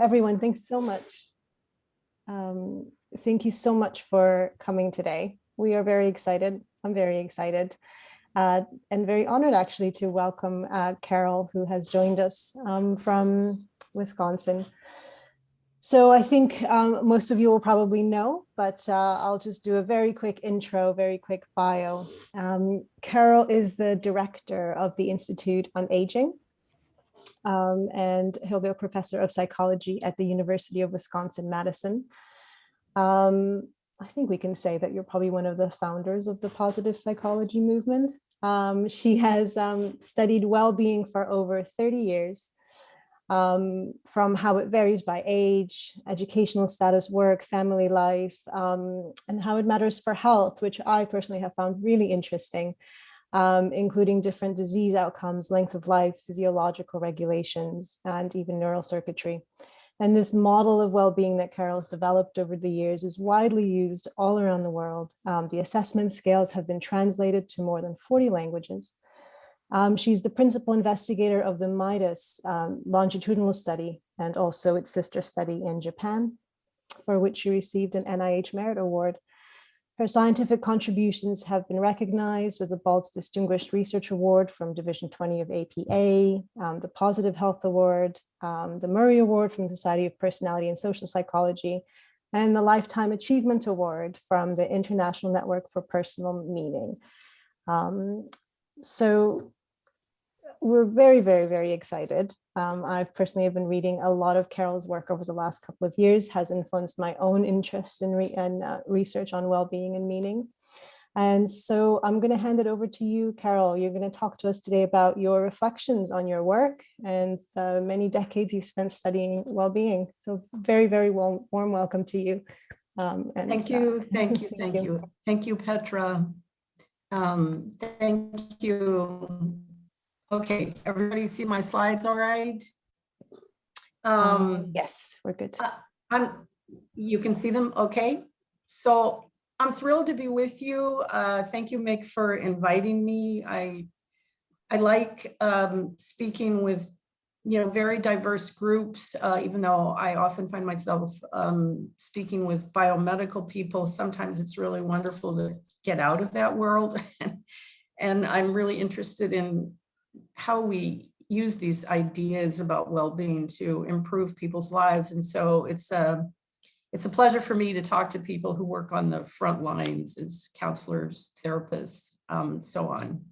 Everyone, thanks so much. Thank you so much for coming today. We are very excited. I'm very excited and very honored actually to welcome Carol, who has joined us from Wisconsin. So I think most of you will probably know, but I'll just do a very quick intro, very quick bio. Carol is the director of the Institute on Aging. And he'll be a professor of psychology at the University of Wisconsin-Madison. I think we can say that you're probably one of the founders of the positive psychology movement. She has studied well-being for over 30 years, from how it varies by age, educational status, work, family life, and how it matters for health, which I personally have found really interesting. Including different disease outcomes, length of life, physiological regulations, and even neural circuitry. And this model of well-being that Carol's developed over the years is widely used all around the world. The assessment scales have been translated to more than 40 languages. She's the principal investigator of the MIDUS longitudinal study and also its sister study in Japan, for which she received an NIH Merit Award. Her scientific contributions have been recognized with the Baltz Distinguished Research Award from Division 20 of APA, the Positive Health Award, the Murray Award from the Society of Personality and Social Psychology, and the Lifetime Achievement Award from the International Network for Personal Meaning. So we're very, very, very excited. I've personally been reading a lot of Carol's work over the last couple of years, has influenced my own interest in research on well-being and meaning. And so I'm going to hand it over to you, Carol. You're going to talk to us today about your reflections on your work and the many decades you've spent studying well-being. So very, very warm welcome to you. Thank you, Thank you, Petra. Thank you. Okay, everybody see my slides all right? Yes, we're good. You can see them, okay? So I'm thrilled to be with you. Thank you, Mick, for inviting me. I like speaking with very diverse groups, even though I often find myself speaking with biomedical people. Sometimes it's really wonderful to get out of that world. And I'm really interested in how we use these ideas about well-being to improve people's lives. And so it's a pleasure for me to talk to people who work on the front lines as counselors, therapists, so on.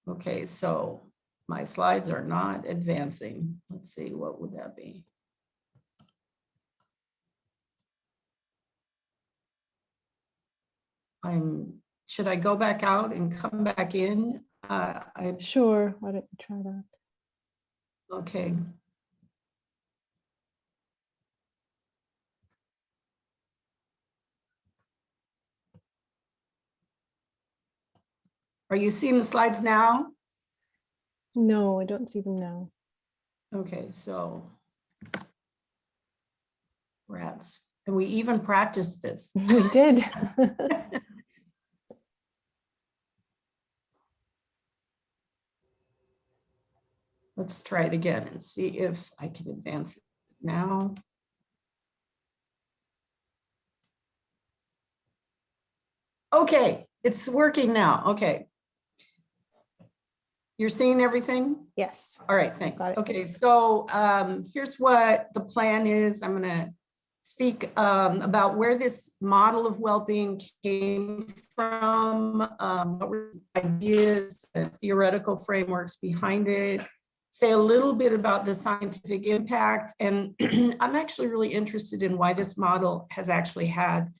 Okay, so my slides are not advancing. Let's see, what would that be? Should I go back out and come back in? Sure, why don't you try that? Okay. Are you seeing the slides now? No, I don't see them now. Okay, so rats. And we even practiced this. We did. Let's try it again and see if I can advance it now. Okay, it's working now. Okay. You're seeing everything? Yes. All right, thanks. Okay, so here's what the plan is. I'm going to speak about where this model of well-being came from, what were the ideas and theoretical frameworks behind it, say a little bit about the scientific impact, and I'm actually really interested in why this model has actually had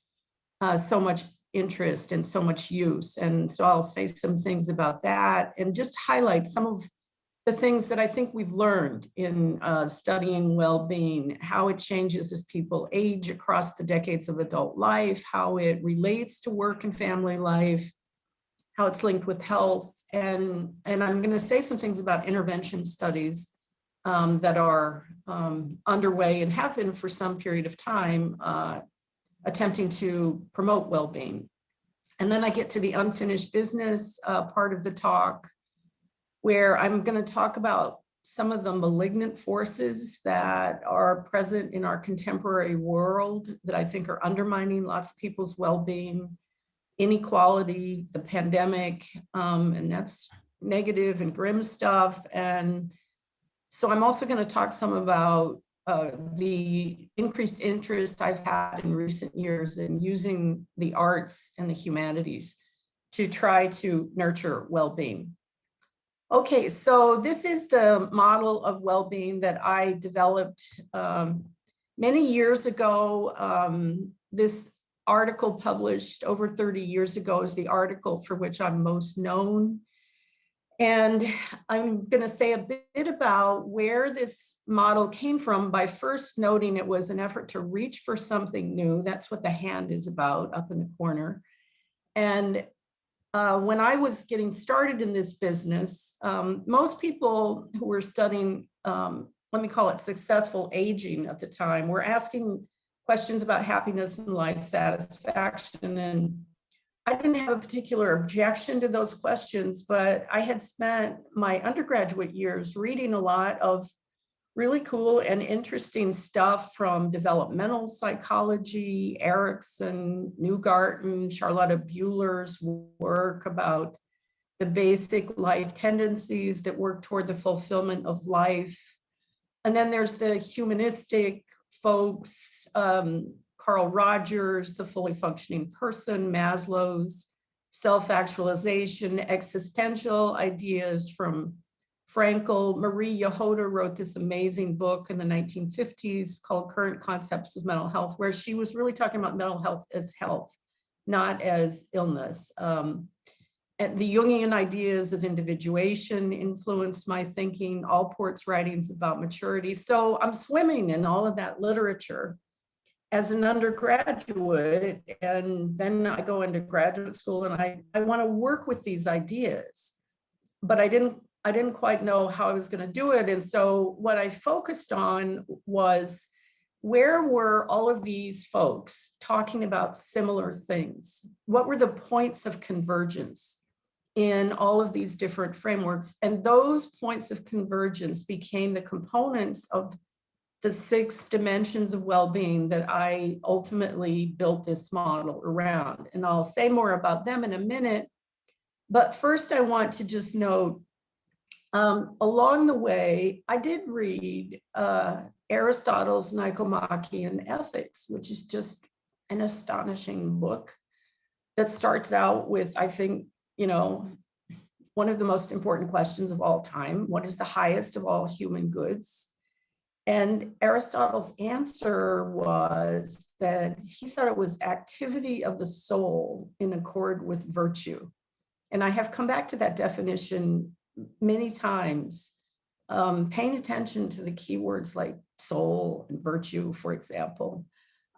so much interest and so much use. And so I'll say some things about that and just highlight some of the things that I think we've learned in studying well-being, how it changes as people age across the decades of adult life, how it relates to work and family life, how it's linked with health. And I'm going to say some things about intervention studies that are underway and have been for some period of time, attempting to promote well-being. And then I get to the unfinished business part of the talk, where I'm going to talk about some of the malignant forces that are present in our contemporary world that I think are undermining lots of people's well-being. Inequality, the pandemic, and that's negative and grim stuff. And so I'm also going to talk some about the increased interest I've had in recent years in using the arts and the humanities to try to nurture well-being. Okay, so this is the model of well-being that I developed many years ago. This article published over 30 years ago is the article for which I'm most known. And I'm going to say a bit about where this model came from by first noting it was an effort to reach for something new. That's what the hand is about up in the corner. And when I was getting started in this business, most people who were studying, let me call it successful aging at the time, were asking questions about happiness and life satisfaction. And I didn't have a particular objection to those questions, but I had spent my undergraduate years reading a lot of really cool and interesting stuff from developmental psychology, Erickson, Newgarten, Charlotte Buehler's work about the basic life tendencies that work toward the fulfillment of life. And then there's the humanistic folks, Carl Rogers, the fully functioning person, Maslow's self-actualization, existential ideas from Frankl. Marie Yehota wrote this amazing book in the 1950s called Current Concepts of Mental Health, where she was really talking about mental health as health, not as illness. And the Jungian ideas of individuation influenced my thinking, Allport's writings about maturity. So I'm swimming in all of that literature as an undergraduate, and then I go into graduate school and I want to work with these ideas, but I didn't quite know how I was going to do it. And so what I focused on was, where were all of these folks talking about similar things? What were the points of convergence in all of these different frameworks? And those points of convergence became the components of the 6 dimensions of well-being that I ultimately built this model around. And I'll say more about them in a minute. But first, I want to just note, along the way, I did read Aristotle's Nicomachean Ethics, which is just an astonishing book that starts out with, I think, one of the most important questions of all time: what is the highest of all human goods? And Aristotle's answer was that he thought it was activity of the soul in accord with virtue. And I have come back to that definition many times, paying attention to the keywords like soul and virtue, for example.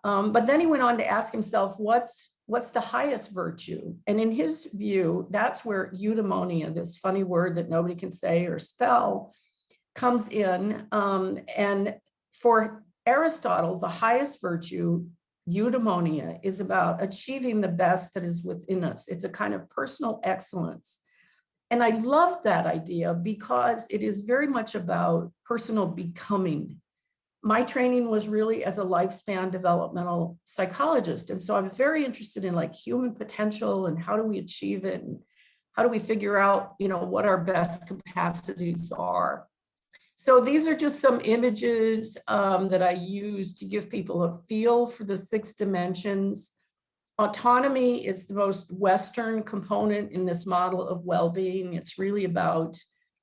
But then he went on to ask himself, what's the highest virtue? And in his view, that's where eudaimonia, this funny word that nobody can say or spell, comes in. And for Aristotle, the highest virtue, eudaimonia, is about achieving the best that is within us. It's a kind of personal excellence. And I love that idea because it is very much about personal becoming. My training was really as a lifespan developmental psychologist. And so I'm very interested in like human potential and how do we achieve it? And how do we figure out, what our best capacities are? So these are just some images that I use to give people a feel for the 6 dimensions. Autonomy is the most Western component in this model of well-being. It's really about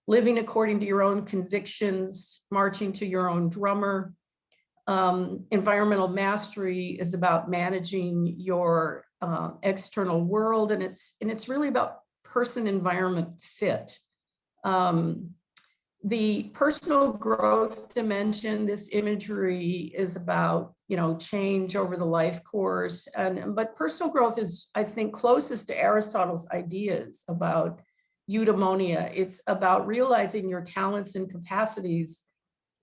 living according to your own convictions, marching to your own drummer. Environmental mastery is about managing your external world, and it's really about person-environment fit. The personal growth dimension, this imagery is about, change over the life course. But personal growth is, I think, closest to Aristotle's ideas about eudaimonia. It's about realizing your talents and capacities.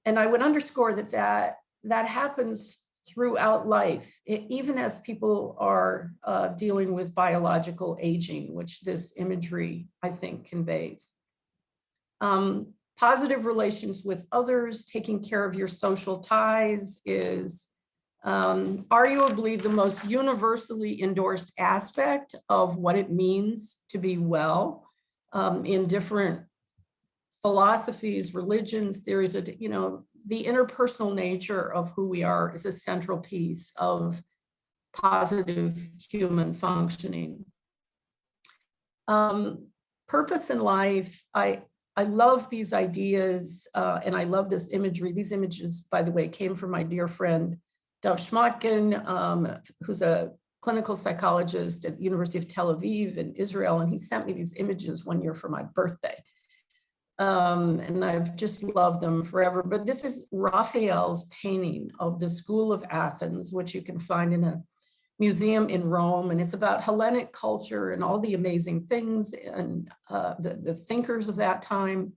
And I would underscore that happens throughout life, even as people are dealing with biological aging, which this imagery, I think, conveys. positive relations with others, taking care of your social ties is arguably the most universally endorsed aspect of what it means to be well in different philosophies, religions, theories of, you know, the interpersonal nature of who we are is a central piece of positive human functioning. Purpose in life, I love these ideas and I love this imagery. These images, by the way, came from my dear friend, Dov Shmotkin, who's a clinical psychologist at the University of Tel Aviv in Israel. And he sent me these images one year for my birthday. And I've just loved them forever. But this is Raphael's painting of the School of Athens, which you can find in a museum in Rome. And it's about Hellenic culture and all the amazing things and the thinkers of that time.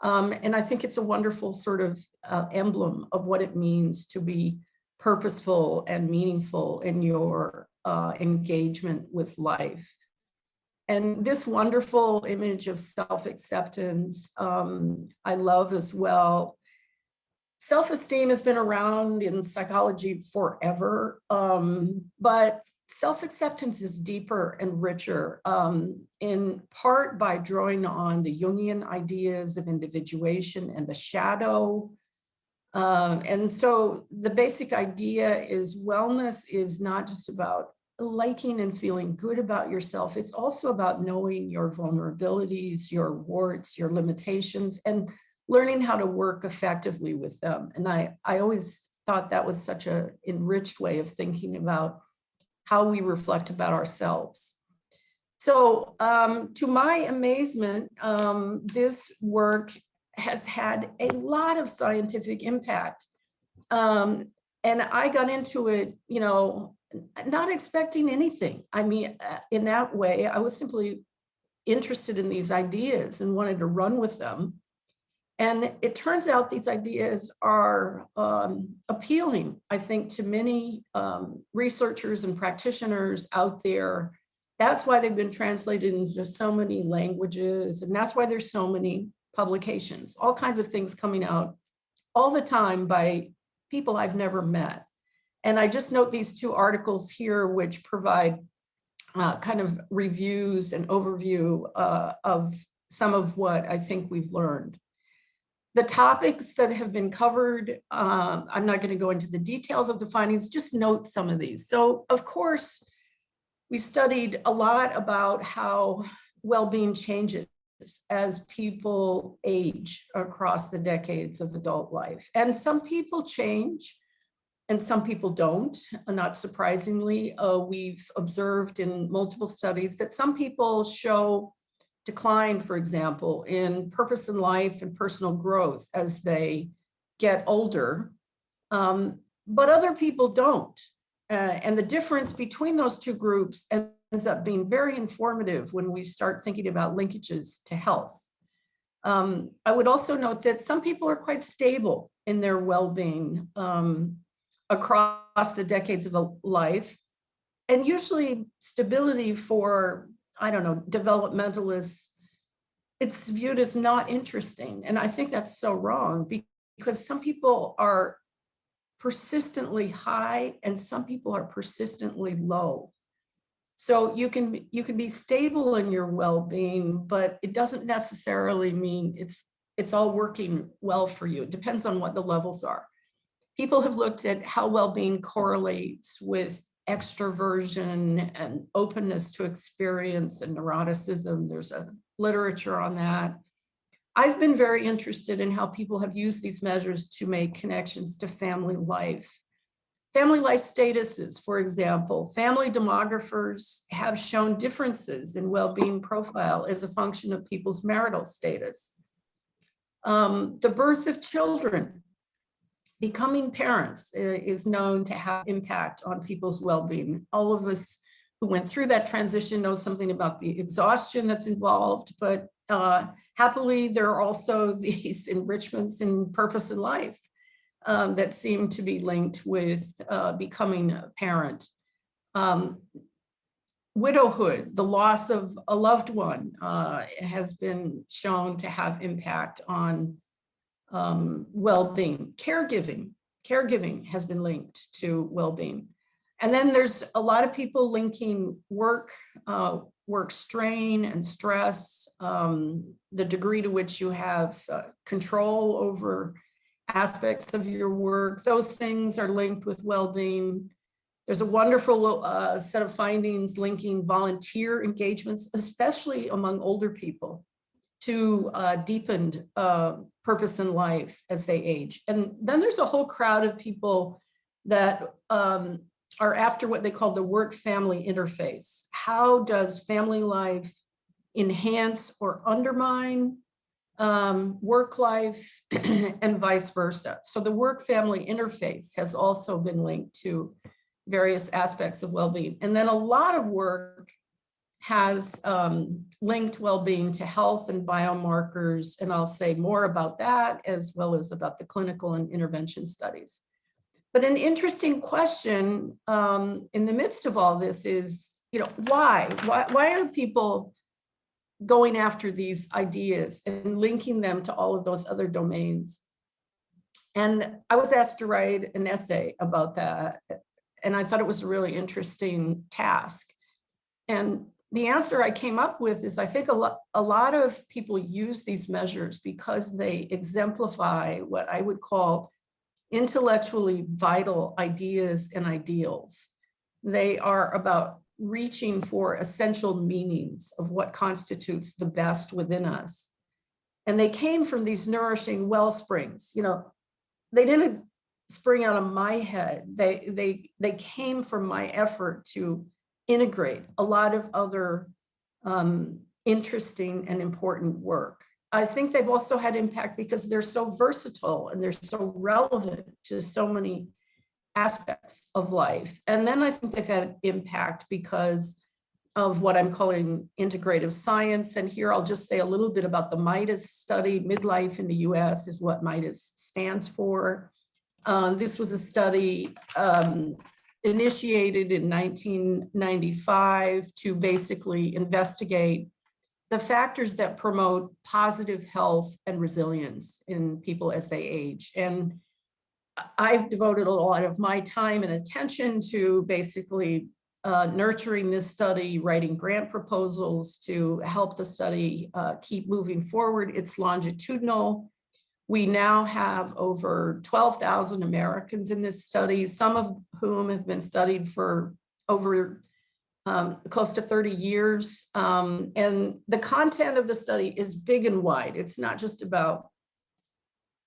And I think it's a wonderful sort of emblem of what it means to be purposeful and meaningful in your engagement with life. And this wonderful image of self-acceptance, I love as well. Self-esteem has been around in psychology forever, but self-acceptance is deeper and richer, in part by drawing on the Jungian ideas of individuation and the shadow. And so the basic idea is wellness is not just about liking and feeling good about yourself. It's also about knowing your vulnerabilities, your warts, your limitations, and learning how to work effectively with them. And I always thought that was such an enriched way of thinking about how we reflect about ourselves. So to my amazement, this work has had a lot of scientific impact. And I got into it, you know, not expecting anything. I mean, in that way, I was simply interested in these ideas and wanted to run with them. And it turns out these ideas are appealing, I think, to many researchers and practitioners out there. That's why they've been translated into so many languages. And that's why there's so many publications, all kinds of things coming out all the time by people I've never met. And I just note these two articles here, which provide kind of reviews and overview of some of what I think we've learned. The topics that have been covered, I'm not going to go into the details of the findings, just note some of these. So, of course, we've studied a lot about how well-being changes as people age across the decades of adult life. And some people change and some people don't. Not surprisingly, we've observed in multiple studies that some people show decline, for example, in purpose in life and personal growth as they get older, but other people don't. And the difference between those two groups ends up being very informative when we start thinking about linkages to health. I would also note that some people are quite stable in their well-being across the decades of a life. And usually stability for, I don't know, developmentalists, it's viewed as not interesting. And I think that's so wrong because some people are persistently high and some people are persistently low. So you can be stable in your well-being, but it doesn't necessarily mean it's all working well for you. It depends on what the levels are. People have looked at how well-being correlates with extroversion and openness to experience and neuroticism. There's a literature on that. I've been very interested in how people have used these measures to make connections to family life. Family life statuses, for example, family demographers have shown differences in well-being profile as a function of people's marital status. The birth of children, becoming parents is known to have impact on people's well-being. All of us who went through that transition know something about the exhaustion that's involved, but happily there are also these enrichments in purpose in life that seem to be linked with becoming a parent. widowhood, the loss of a loved one, has been shown to have impact on well-being. Caregiving has been linked to well-being. And then there's a lot of people linking work strain and stress, the degree to which you have control over aspects of your work. Those things are linked with well-being. There's a wonderful set of findings linking volunteer engagements, especially among older people, to deepened purpose in life as they age. And then there's a whole crowd of people that are after what they call the work-family interface. How does family life enhance or undermine work life and vice versa? So the work-family interface has also been linked to various aspects of well-being. And then a lot of work has linked well-being to health and biomarkers, and I'll say more about that as well as about the clinical and intervention studies. But an interesting question in the midst of all this is, why are people going after these ideas and linking them to all of those other domains? And I was asked to write an essay about that, and I thought it was a really interesting task. And the answer I came up with is I think a lot of people use these measures because they exemplify what I would call intellectually vital ideas and ideals. They are about reaching for essential meanings of what constitutes the best within us. And they came from these nourishing well springs. They didn't spring out of my head. They came from my effort to integrate a lot of other interesting and important work. I think they've also had impact because they're so versatile and they're so relevant to so many aspects of life. And then I think they've had impact because of what I'm calling integrative science. And here I'll just say a little bit about the MIDUS study. Midlife in the US is what MIDUS stands for. This was a study initiated in 1995 to basically investigate the factors that promote positive health and resilience in people as they age. And I've devoted a lot of my time and attention to basically nurturing this study, writing grant proposals to help the study keep moving forward. It's longitudinal. We now have over 12,000 Americans in this study, some of whom have been studied for over close to 30 years. And the content of the study is big and wide. It's not just about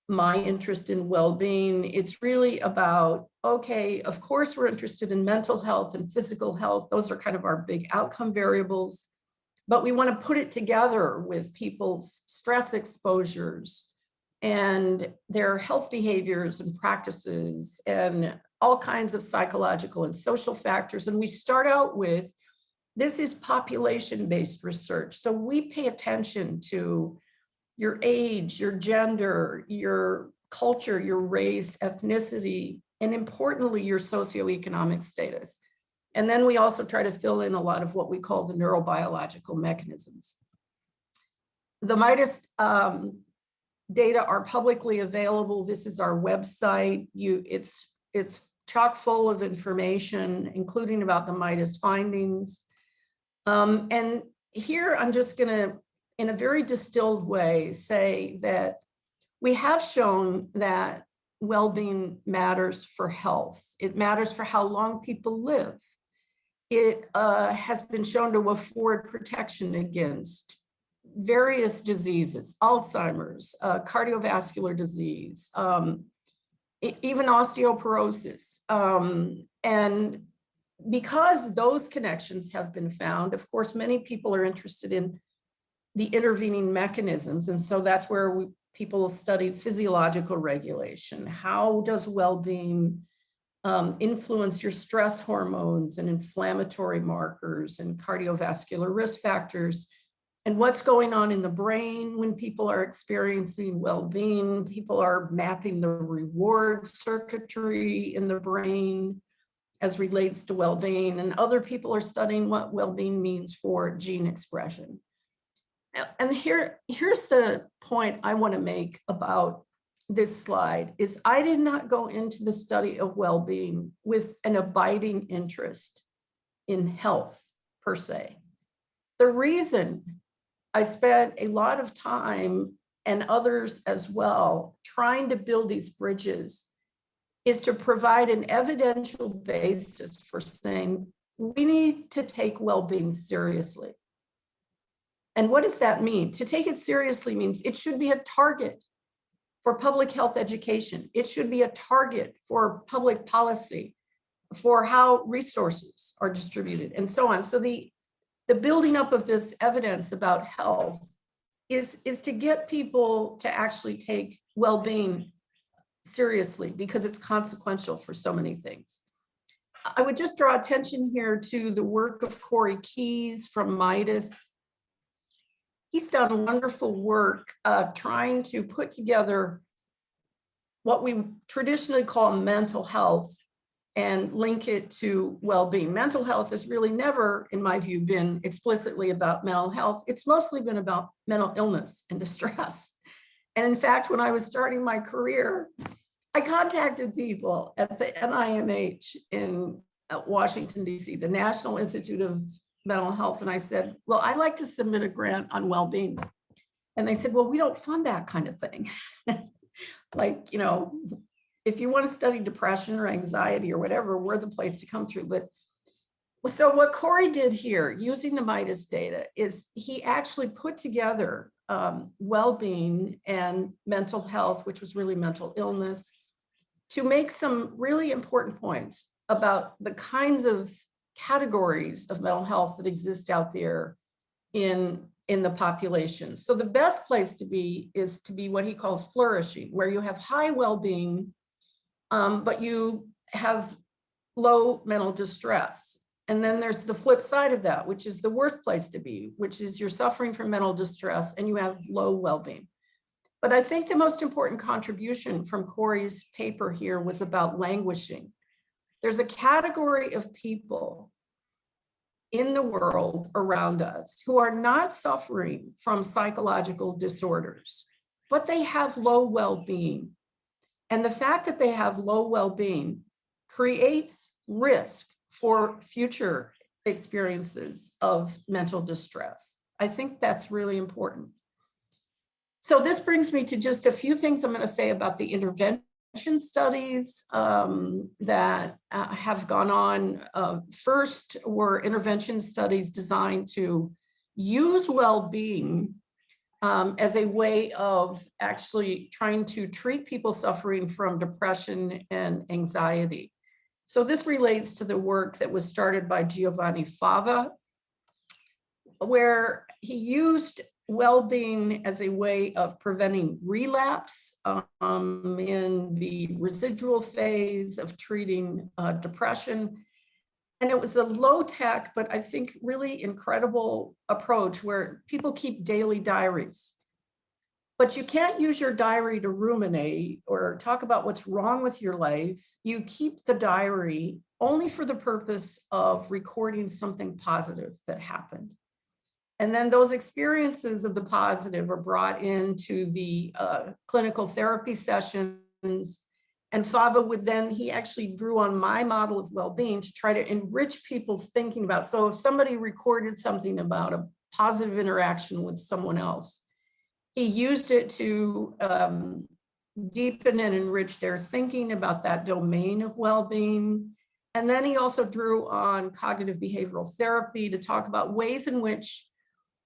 my interest in well-being. It's really about, okay, of course, we're interested in mental health and physical health. Those are kind of our big outcome variables. But we want to put it together with people's stress exposures and their health behaviors and practices and all kinds of psychological and social factors. And we start out with, this is population-based research. So we pay attention to your age, your gender, your culture, your race, ethnicity, and importantly, your socioeconomic status. And then we also try to fill in a lot of what we call the neurobiological mechanisms. The MIDUS data are publicly available. This is our website. It's chock full of information, including about the MIDUS findings. And here I'm just gonna, in a very distilled way, say that we have shown that well-being matters for health. It matters for how long people live. It has been shown to afford protection against various diseases, Alzheimer's, cardiovascular disease, even osteoporosis. And because those connections have been found, of course, many people are interested in the intervening mechanisms. And so that's where people study physiological regulation. How does well-being influence your stress hormones and inflammatory markers and cardiovascular risk factors? And what's going on in the brain when people are experiencing well-being? People are mapping the reward circuitry in the brain. as relates to well-being, and other people are studying what well-being means for gene expression. And here's the point I want to make about this slide is I did not go into the study of well-being with an abiding interest in health per se. The reason I spent a lot of time, and others as well, trying to build these bridges is to provide an evidential basis for saying we need to take well-being seriously. And what does that mean? To take it seriously means it should be a target for public health education. It should be a target for public policy, for how resources are distributed, and so on. So the building up of this evidence about health is to get people to actually take well-being seriously because it's consequential for so many things. I would just draw attention here to the work of Corey Keyes from MIDUS. He's done wonderful work trying to put together what we traditionally call mental health and link it to well-being. Mental health has really never, in my view, been explicitly about mental health. It's mostly been about mental illness and distress. And in fact, when I was starting my career, I contacted people at the NIMH in Washington, D.C., the National Institute of Mental Health. And I said, well, I'd like to submit a grant on well-being. And they said, well, we don't fund that kind of thing. Like, you know, if you want to study depression or anxiety or whatever, we're the place to come through. But so what Corey did here, using the MIDUS data, is he actually put together well-being and mental health, which was really mental illness, to make some really important points about the kinds of categories of mental health that exist out there in the population. So the best place to be is to be what he calls flourishing, where you have high well-being, but you have low mental distress. And then there's the flip side of that, which is the worst place to be, which is you're suffering from mental distress and you have low well-being. But I think the most important contribution from Corey's paper here was about languishing. There's a category of people in the world around us who are not suffering from psychological disorders, but they have low well-being. And the fact that they have low well-being creates risk for future experiences of mental distress. I think that's really important. So this brings me to just a few things I'm going to say about the intervention studies that have gone on. First were intervention studies designed to use well-being as a way of actually trying to treat people suffering from depression and anxiety. So this relates to the work that was started by Giovanni Fava, where he used well-being as a way of preventing relapse in the residual phase of treating depression. And it was a low-tech, but I think really incredible approach where people keep daily diaries. But you can't use your diary to ruminate or talk about what's wrong with your life. You keep the diary only for the purpose of recording something positive that happened. And then those experiences of the positive are brought into the clinical therapy sessions. And Fava would then, he actually drew on my model of well-being to try to enrich people's thinking about. So if somebody recorded something about a positive interaction with someone else, he used it to deepen and enrich their thinking about that domain of well-being. And then he also drew on cognitive behavioral therapy to talk about ways in which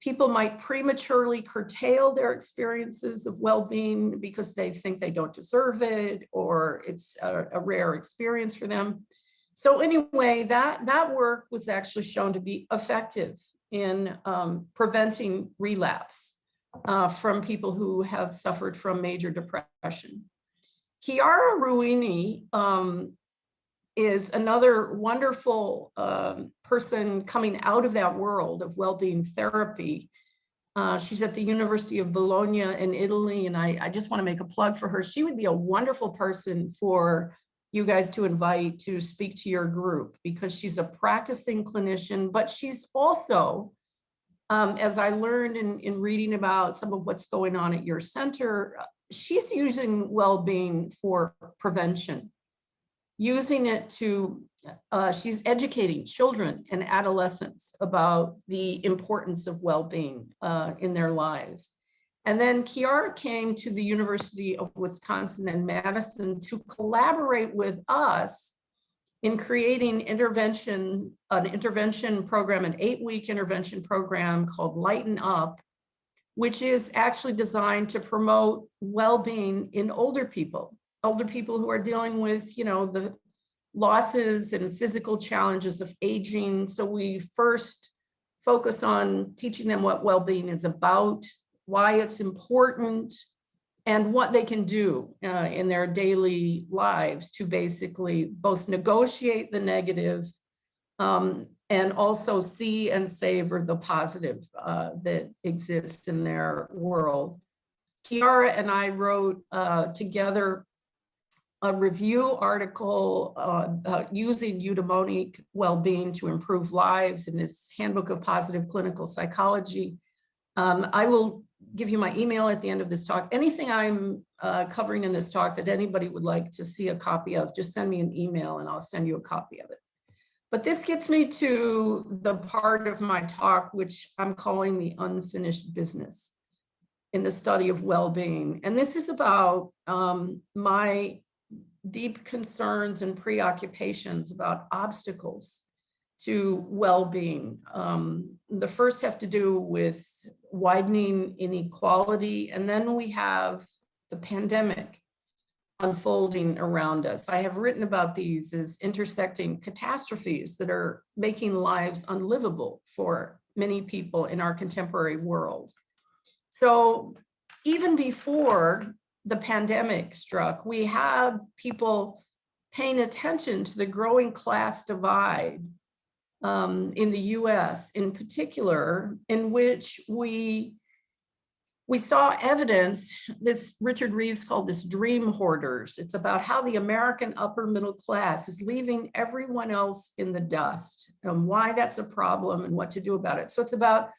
people might prematurely curtail their experiences of well-being because they think they don't deserve it or it's a rare experience for them. So anyway, that work was actually shown to be effective in preventing relapse from people who have suffered from major depression. Chiara Ruini is another wonderful person coming out of that world of well-being therapy. She's at the University of Bologna in Italy, and I just want to make a plug for her. She would be a wonderful person for you guys to invite to speak to your group, because she's a practicing clinician, but she's also, as I learned in reading about some of what's going on at your center, she's using well-being for prevention, using it to, she's educating children and adolescents about the importance of well-being in their lives. And then Chiara came to the University of Wisconsin and Madison to collaborate with us in creating an intervention program, an 8-week intervention program called Lighten Up, which is actually designed to promote well-being in older people who are dealing with, you know, the losses and physical challenges of aging. So we first focus on teaching them what well-being is about, why it's important, and what they can do in their daily lives to basically both negotiate the negative and also see and savor the positive that exists in their world. Chiara and I wrote together a review article using eudaimonic well-being to improve lives in this handbook of positive clinical psychology. I will give you my email at the end of this talk. Anything I'm covering in this talk that anybody would like to see a copy of, just send me an email and I'll send you a copy of it. But this gets me to the part of my talk, which I'm calling the unfinished business in the study of well-being. And this is about my deep concerns and preoccupations about obstacles to well-being. The first have to do with widening inequality, and then we have the pandemic unfolding around us. I have written about these as intersecting catastrophes that are making lives unlivable for many people in our contemporary world. So even before the pandemic struck, we had people paying attention to the growing class divide in the US in particular, in which we saw evidence, this Richard Reeves called this dream hoarders. It's about how the American upper middle class is leaving everyone else in the dust and why that's a problem and what to do about it. So it's about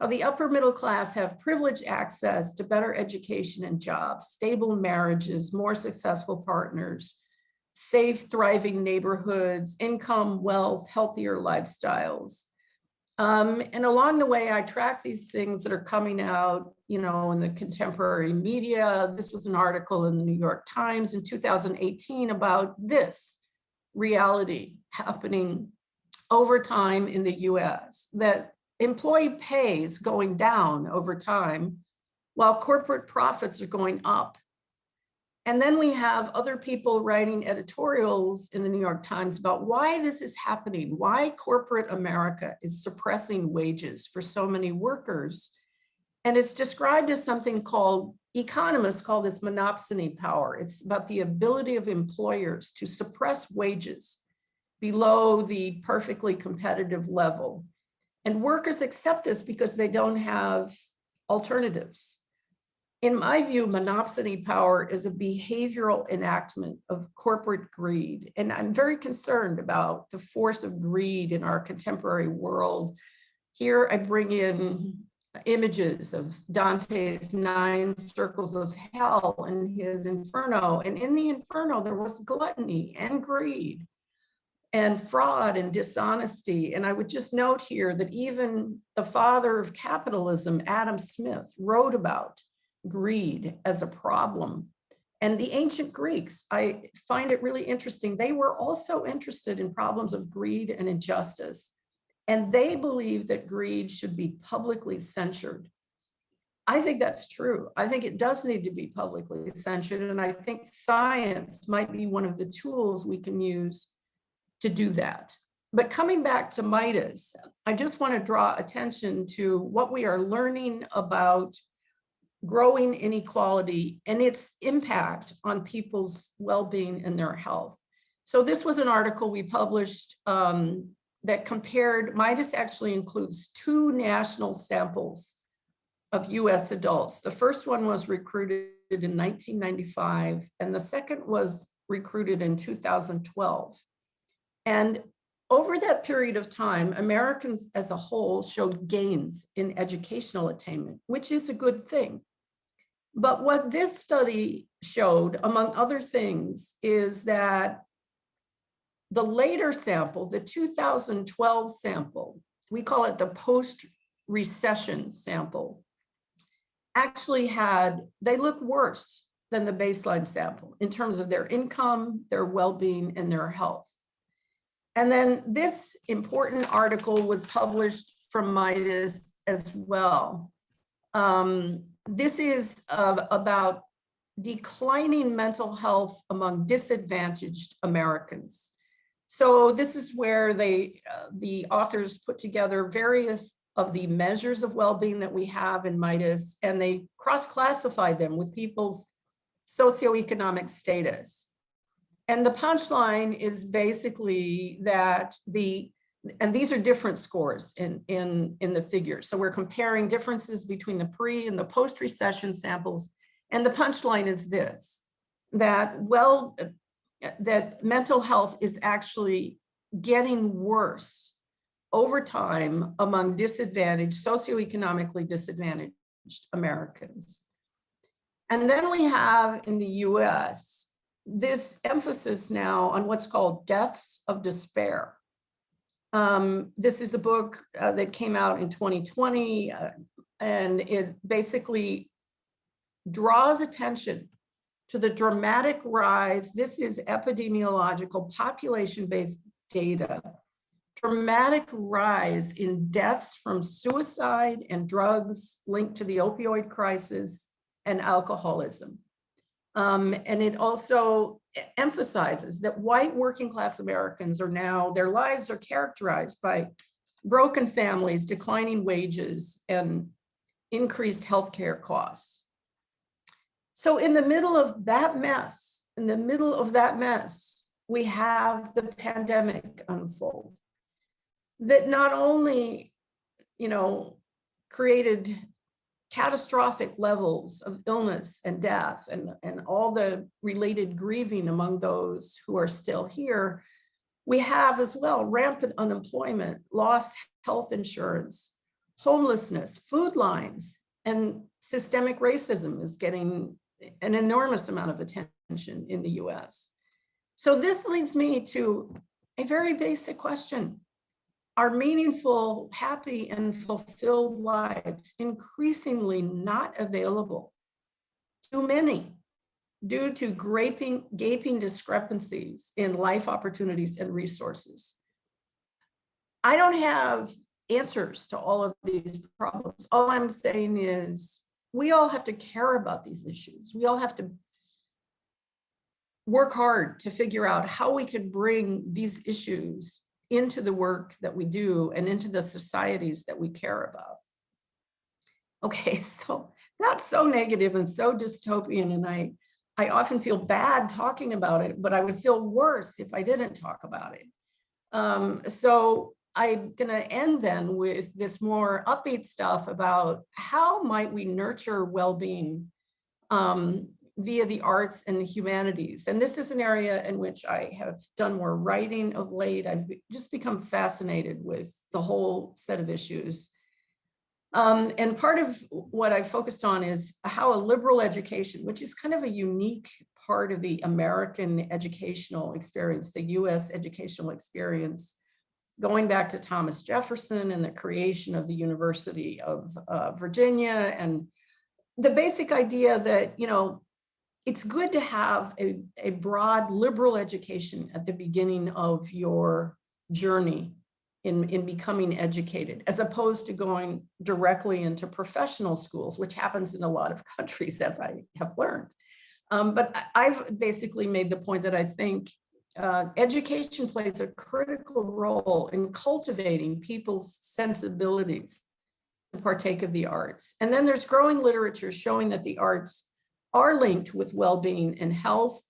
how the upper middle class have privileged access to better education and jobs, stable marriages, more successful partners, safe, thriving neighborhoods, income, wealth, healthier lifestyles. And along the way, I track these things that are coming out, you know, in the contemporary media. This was an article in the New York Times in 2018 about this reality happening over time in the US, that employee pay is going down over time while corporate profits are going up. And then we have other people writing editorials in the New York Times about why this is happening, why corporate America is suppressing wages for so many workers. And it's described as something called, economists call this monopsony power. It's about the ability of employers to suppress wages below the perfectly competitive level. And workers accept this because they don't have alternatives. In my view, monopsony power is a behavioral enactment of corporate greed. And I'm very concerned about the force of greed in our contemporary world. Here I bring in images of Dante's 9 circles of hell and his Inferno. And in the Inferno, there was gluttony and greed and fraud and dishonesty. And I would just note here that even the father of capitalism, Adam Smith, wrote about greed as a problem. And the ancient Greeks, I find it really interesting, they were also interested in problems of greed and injustice. And they believed that greed should be publicly censured. I think that's true. I think it does need to be publicly censured. And I think science might be one of the tools we can use to do that. But coming back to MIDUS, I just want to draw attention to what we are learning about growing inequality and its impact on people's well-being and their health. So this was an article we published that compared, MIDUS actually includes 2 national samples of US adults. The first one was recruited in 1995, and the second was recruited in 2012. And over that period of time, Americans as a whole showed gains in educational attainment, which is a good thing. But what this study showed, among other things, is that the later sample, the 2012 sample, we call it the post-recession sample, actually they look worse than the baseline sample in terms of their income, their well-being, and their health. And then this important article was published from MIDUS as well. This is about declining mental health among disadvantaged Americans. So this is where the authors put together various of the measures of well-being that we have in MIDUS, and they cross-classified them with people's socioeconomic status. And the punchline is basically that and these are different scores in the figures. So we're comparing differences between the pre and the post-recession samples. And the punchline is this, that mental health is actually getting worse over time among socioeconomically disadvantaged Americans. And then we have in the US, this emphasis now on what's called deaths of despair. This is a book that came out in 2020, and it basically draws attention to the dramatic rise. This is epidemiological population-based data, dramatic rise in deaths from suicide and drugs linked to the opioid crisis and alcoholism. And it also emphasizes that white working class Americans their lives are characterized by broken families, declining wages, and increased healthcare costs. So in the middle of that mess, we have the pandemic unfold that not only, created catastrophic levels of illness and death and all the related grieving among those who are still here, we have as well rampant unemployment, lost health insurance, homelessness, food lines, and systemic racism is getting an enormous amount of attention in the US. So this leads me to a very basic question. Are meaningful, happy, and fulfilled lives increasingly not available to many due to gaping discrepancies in life opportunities and resources? I don't have answers to all of these problems. All I'm saying is we all have to care about these issues. We all have to work hard to figure out how we can bring these issues into the work that we do and into the societies that we care about. Okay, so that's so negative and so dystopian, and I often feel bad talking about it, but I would feel worse if I didn't talk about it. So I'm gonna end then with this more upbeat stuff about how might we nurture well-being via the arts and the humanities. And this is an area in which I have done more writing of late. I've just become fascinated with the whole set of issues. And part of what I focused on is how a liberal education, which is kind of a unique part of the American educational experience, the US educational experience, going back to Thomas Jefferson and the creation of the University of Virginia, and the basic idea that, it's good to have a broad liberal education at the beginning of your journey in becoming educated, as opposed to going directly into professional schools, which happens in a lot of countries, as I have learned. But I've basically made the point that I think education plays a critical role in cultivating people's sensibilities to partake of the arts. And then there's growing literature showing that the arts are linked with well-being and health,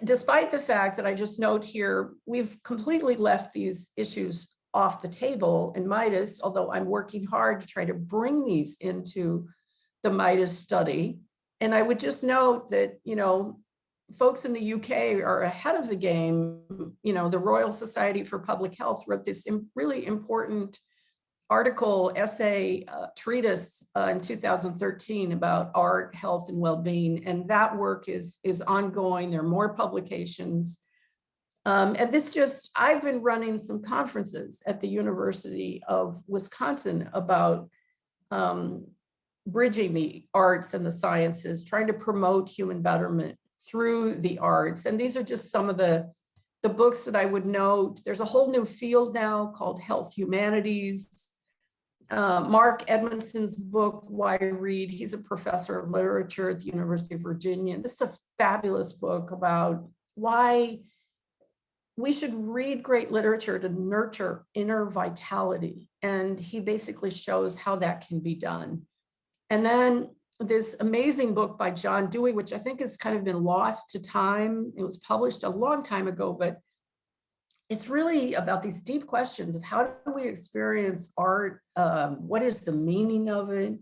despite the fact that I just note here, we've completely left these issues off the table in MIDUS, although I'm working hard to try to bring these into the MIDUS study. And I would just note that, folks in the UK are ahead of the game. You know, the Royal Society for Public Health wrote this really important article, essay, treatise in 2013 about art, health, and well-being. And that work is ongoing. There are more publications. And this I've been running some conferences at the University of Wisconsin about bridging the arts and the sciences, trying to promote human betterment through the arts. And these are just some of the books that I would note. There's a whole new field now called health humanities. Mark Edmondson's book, Why Read? He's a professor of literature at the University of Virginia. This is a fabulous book about why we should read great literature to nurture inner vitality. And he basically shows how that can be done. And then this amazing book by John Dewey, which I think has kind of been lost to time. It was published a long time ago, but it's really about these deep questions of how do we experience art? What is the meaning of it?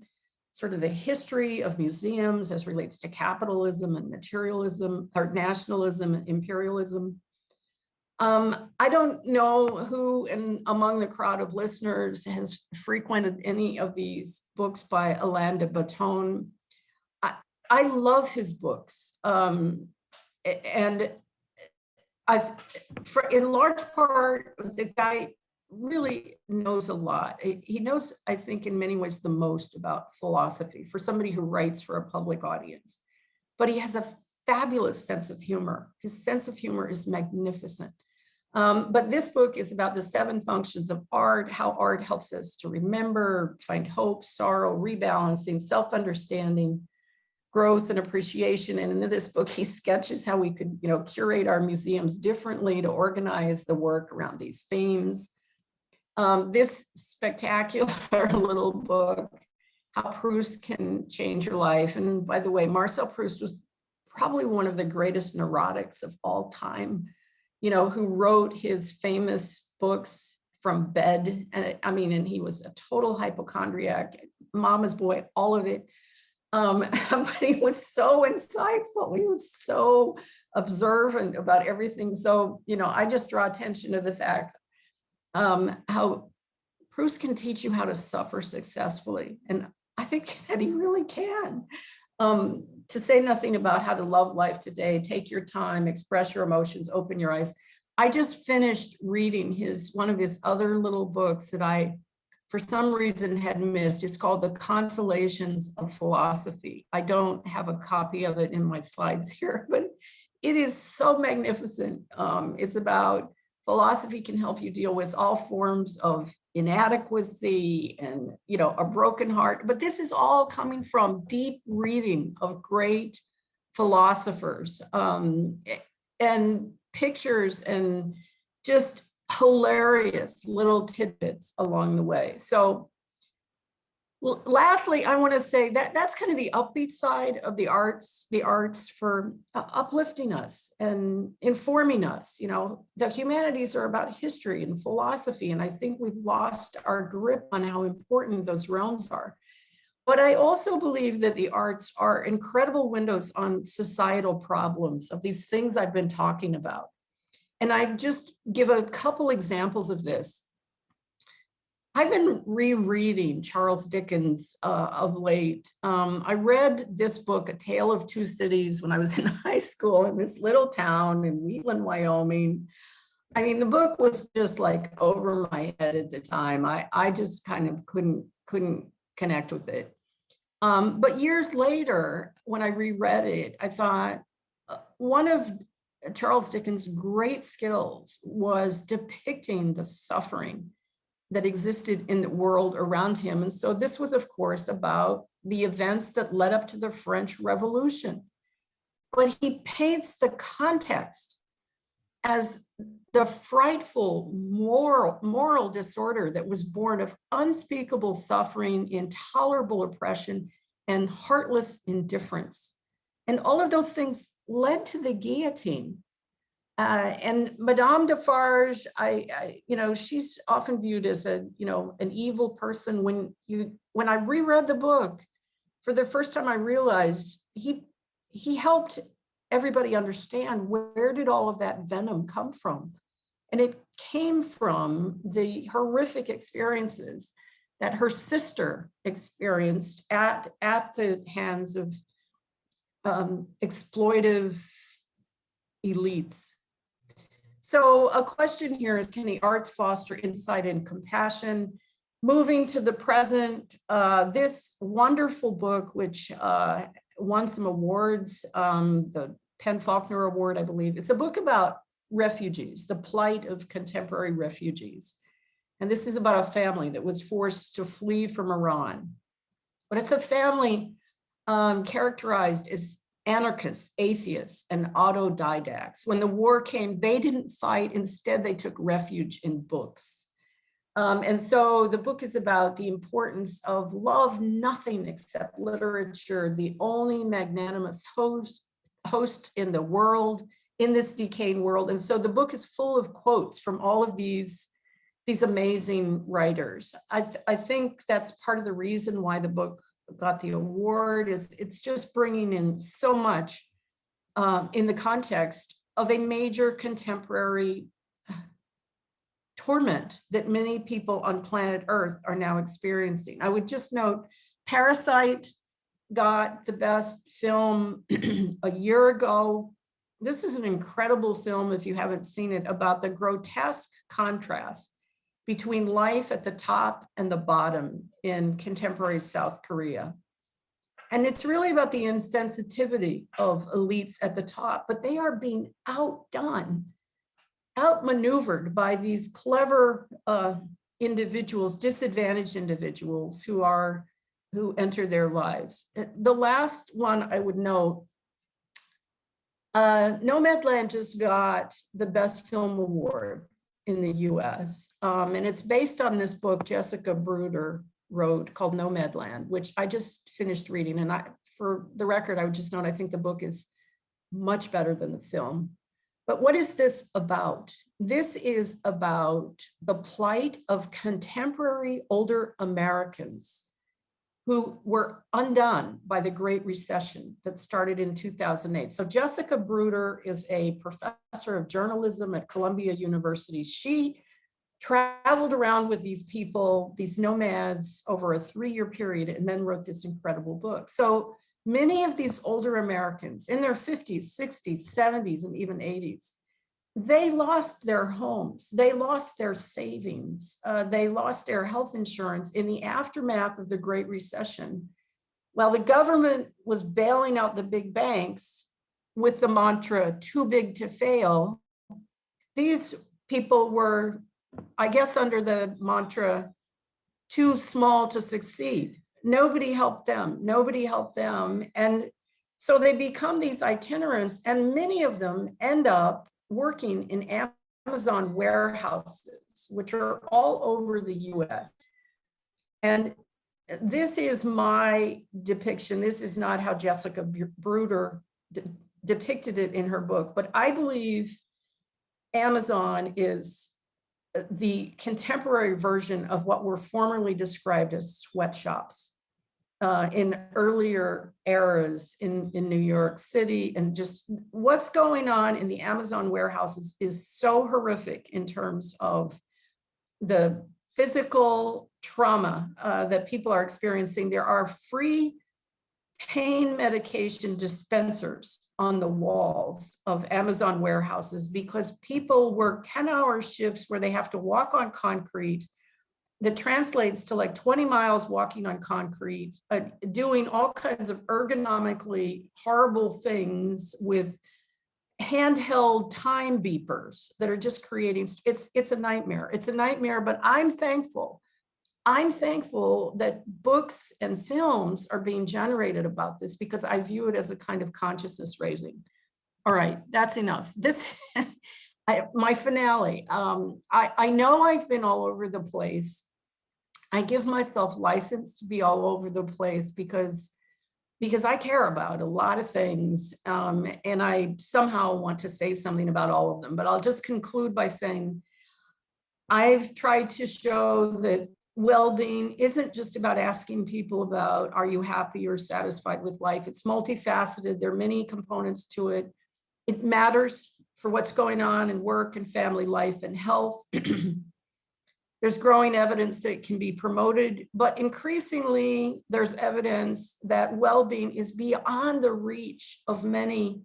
Sort of the history of museums as relates to capitalism and materialism, or nationalism and imperialism. I don't know who among the crowd of listeners has frequented any of these books by Alain de Botton. I love his books. And in large part, the guy really knows a lot. He knows, I think, in many ways, the most about philosophy for somebody who writes for a public audience. But he has a fabulous sense of humor. His sense of humor is magnificent. But this book is about the 7 functions of art, how art helps us to remember, find hope, sorrow, rebalancing, self-understanding, growth and appreciation. And in this book, he sketches how we could, curate our museums differently to organize the work around these themes. This spectacular little book, How Proust Can Change Your Life. And by the way, Marcel Proust was probably one of the greatest neurotics of all time, who wrote his famous books from bed. And he was a total hypochondriac, mama's boy, all of it. But he was so insightful. He was so observant about everything. So, I just draw attention to the fact how Proust can teach you how to suffer successfully. And I think that he really can. To say nothing about how to love life today, take your time, express your emotions, open your eyes. I just finished reading one of his other little books that I, for some reason, had missed. It's called The Consolations of Philosophy. I don't have a copy of it in my slides here, but it is so magnificent. It's about philosophy can help you deal with all forms of inadequacy and, a broken heart. But this is all coming from deep reading of great philosophers, and pictures and just hilarious little tidbits along the way. So, well, lastly, I want to say that that's kind of the upbeat side of the arts for uplifting us and informing us. The humanities are about history and philosophy, and I think we've lost our grip on how important those realms are. But I also believe that the arts are incredible windows on societal problems of these things I've been talking about. And I just give a couple examples of this. I've been rereading Charles Dickens of late. I read this book, A Tale of Two Cities, when I was in high school in this little town in Wheatland, Wyoming. The book was just like over my head at the time. I just kind of couldn't connect with it. But years later, when I reread it, I thought one of Charles Dickens' great skills was depicting the suffering that existed in the world around him. And so this was, of course, about the events that led up to the French Revolution. But he paints the context as the frightful moral disorder that was born of unspeakable suffering, intolerable oppression, and heartless indifference. And all of those things led to the guillotine. And Madame Defarge, she's often viewed as an evil person. When I reread the book, for the first time, I realized he helped everybody understand, where did all of that venom come from? And it came from the horrific experiences that her sister experienced at the hands of exploitive elites. So a question here is, can the arts foster insight and compassion? Moving to the present, this wonderful book, which won some awards, the Penn Faulkner Award, I believe. It's a book about refugees, the plight of contemporary refugees. And this is about a family that was forced to flee from Iran. But it's a family characterized as anarchists, atheists, and autodidacts. When the war came, they didn't fight. Instead, they took refuge in books. And so the book is about the importance of love nothing except literature, the only magnanimous host in the world, in this decaying world. And so the book is full of quotes from all of these amazing writers. I think that's part of the reason why the book got the award. It's just bringing in so much in the context of a major contemporary torment that many people on planet Earth are now experiencing. I would just note, Parasite got the best film a year ago. This is an incredible film, if you haven't seen it, about the grotesque contrast between life at the top and the bottom in contemporary South Korea. And it's really about the insensitivity of elites at the top, but they are being outdone, outmaneuvered by these clever individuals, disadvantaged individuals who enter their lives. The last one I would note, Nomadland just got the Best Film Award in the US. And it's based on this book Jessica Bruder wrote called Nomadland, which I just finished reading. And for the record, I would just note, I think the book is much better than the film. But what is this about? This is about the plight of contemporary older Americans who were undone by the Great Recession that started in 2008. So Jessica Bruder is a professor of journalism at Columbia University. She traveled around with these people, these nomads, over a 3-year period, and then wrote this incredible book. So many of these older Americans in their 50s, 60s, 70s, and even 80s, they lost their homes, they lost their savings, they lost their health insurance in the aftermath of the Great Recession. While the government was bailing out the big banks with the mantra, too big to fail, these people were, I guess, under the mantra, too small to succeed. Nobody helped them, nobody helped them. And so they become these itinerants, and many of them end up working in Amazon warehouses, which are all over the US. And this is my depiction. This is not how Jessica Bruder depicted it in her book, but I believe Amazon is the contemporary version of what were formerly described as sweatshops in earlier eras in New York City. And just what's going on in the Amazon warehouses is so horrific in terms of the physical trauma that people are experiencing. There are free pain medication dispensers on the walls of Amazon warehouses because people work 10-hour shifts where they have to walk on concrete. That translates to like 20 miles walking on concrete, doing all kinds of ergonomically horrible things with handheld time beepers that are just creating, it's a nightmare. It's a nightmare, but I'm thankful that books and films are being generated about this because I view it as a kind of consciousness raising. All right, that's enough. This, my finale. I know I've been all over the place. I give myself license to be all over the place because I care about a lot of things, and I somehow want to say something about all of them. But I'll just conclude by saying I've tried to show that well-being isn't just about asking people about, are you happy or satisfied with life? It's multifaceted. There are many components to it. it matters for what's going on in work and family life and health. There's growing evidence that it can be promoted, but increasingly there's evidence that well-being is beyond the reach of many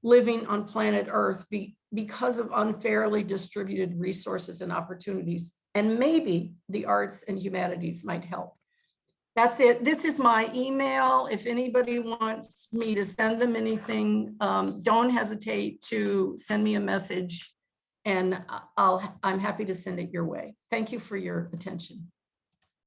living on planet Earth because of unfairly distributed resources and opportunities. And maybe the arts and humanities might help. That's it. This is my email. If anybody wants me to send them anything, don't hesitate to send me a message, and I'm happy to send it your way. Thank you for your attention.